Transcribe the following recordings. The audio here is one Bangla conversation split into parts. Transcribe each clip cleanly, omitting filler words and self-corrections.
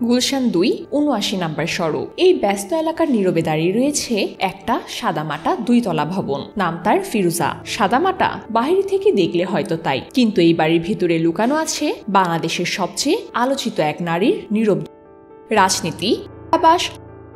গুলশান ২ ৭৯ নম্বর সড়ক। এই ব্যস্ত এলাকার নীরবে দাঁড়িয়ে রয়েছে একটা সাদামাটা ২ তলা ভবন। নাম তার ফিরোজা। সাদামাটা বাহির থেকে দেখলে হয়তো তাই, কিন্তু এই বাড়ির ভেতরে লুকানো আছে বাংলাদেশের সবচেয়ে আলোচিত এক নারীর নীরব রাজনীতি, আবাস,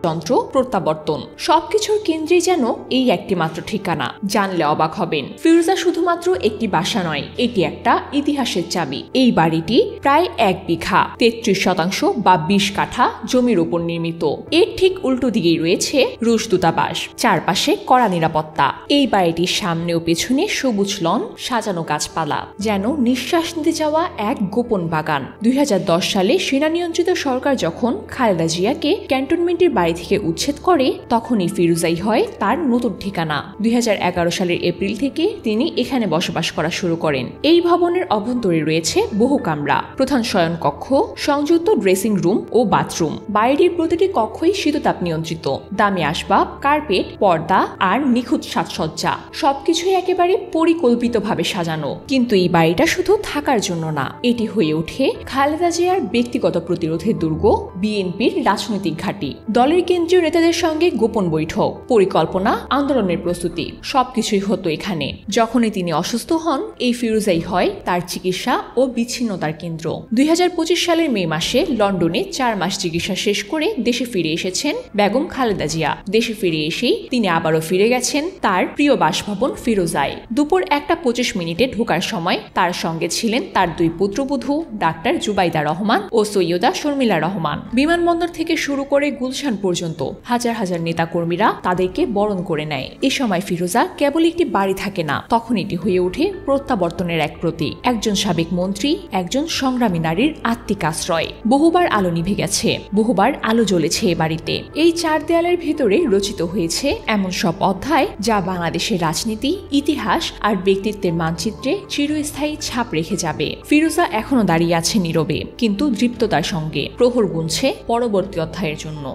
যন্ত্র, প্রত্যাবর্তন, সবকিছুর কেন্দ্রে যেন এই একটি মাত্র ঠিকানা। জানলে অবাক হবেন, ফিরোজা শুধুমাত্র একটি বাসা নয়, এটি একটা ইতিহাসের চাবি। এই বাড়িটি প্রায় ১ বিঘা ৩৩% বা ২০ কাঠা জমির উপর নির্মিত। এর ঠিক উল্টো দিকেই রয়েছে রুশ দূতাবাস, চারপাশে কড়া নিরাপত্তা। এই বাড়িটির সামনে ও পেছনে সবুজ লন, সাজানো গাছপালা, যেন নিঃশ্বাস নিতে যাওয়া এক গোপন বাগান। ২০১০ সালে সেনা নিয়ন্ত্রিত সরকার যখন খালেদা জিয়াকে ক্যান্টনমেন্টের বাড়ি থেকে উচ্ছেদ করে, তখনই ফিরোজাই হয় তার নতুন ঠিকানা। ২০১১ সালের এপ্রিল থেকে তিনি এখানে বসবাস করা শুরু করেন। এই ভবনের অভ্যন্তরে রয়েছে বহু কামরা, প্রধান শয়নকক্ষ, সংযুক্ত ড্রেসিং রুম ও বাথরুম। বাড়িটির প্রতিটি কক্ষই শীততাপ নিয়ন্ত্রিত, দামি আসবাব, কার্পেট, পর্দা আর নিখুঁত সাজসজ্জা, সবকিছুই একেবারে পরিকল্পিতভাবে সাজানো। কিন্তু এই বাড়িটা শুধু থাকার জন্য না, এটি হয়ে ওঠে খালেদা জিয়ার ব্যক্তিগত প্রতিরোধের দুর্গ, বিএনপির রাজনৈতিক ঘাঁটি, দলের কেন্দ্রীয় নেতাদের সঙ্গে গোপন বৈঠক, পরিকল্পনা, আন্দোলনের প্রস্তুতি, সবকিছুই হতো এখানে। যখনই তিনি অসুস্থ হন, এই ফিরোজাই হয় তার চিকিৎসা ও বিচ্ছিন্নতার কেন্দ্র। ২০২৫ সালের মে মাসে লন্ডনে ৪ মাস চিকিৎসা শেষ করে দেশে ফিরে এসেছেন বেগম খালেদা জিয়া। দেশে ফিরে এসেই তিনি আবারও ফিরে গেছেন তার প্রিয় বাসভবন ফিরোজায়। দুপুর ১:২৫ ঢোকার সময় তার সঙ্গে ছিলেন তার ২ পুত্রবধূ ডাক্তার জুবাইদা রহমান ও সৈয়দা শর্মিলা রহমান। বিমানবন্দর থেকে শুরু করে গুলশান পর্যন্ত হাজার হাজার নেতাকর্মীরা তাদেরকে বরণ করে নেয়। এ সময় ফিরোজা কেবল একটি বাড়ি থাকে না, তখন এটি হয়ে ওঠে প্রত্যাবর্তনের এক প্রতীক। একজন সাবেক মন্ত্রী, একজন সংগ্রামী নারীর আত্মিক আশ্রয়। বহুবার আলো নিভে গেছে, বহুবার আলো জ্বলেছে এ বাড়িতে। এই ৪ দেয়ালের ভেতরে রচিত হয়েছে এমন সব অধ্যায় যা বাংলাদেশের রাজনীতি, ইতিহাস আর ব্যক্তিত্বের মানচিত্রে চিরস্থায়ী ছাপ রেখে যাবে। ফিরোজা এখনো দাঁড়িয়ে আছে নীরবে, কিন্তু দৃপ্ততার সঙ্গে, প্রহর গুনছে পরবর্তী অধ্যায়ের জন্য।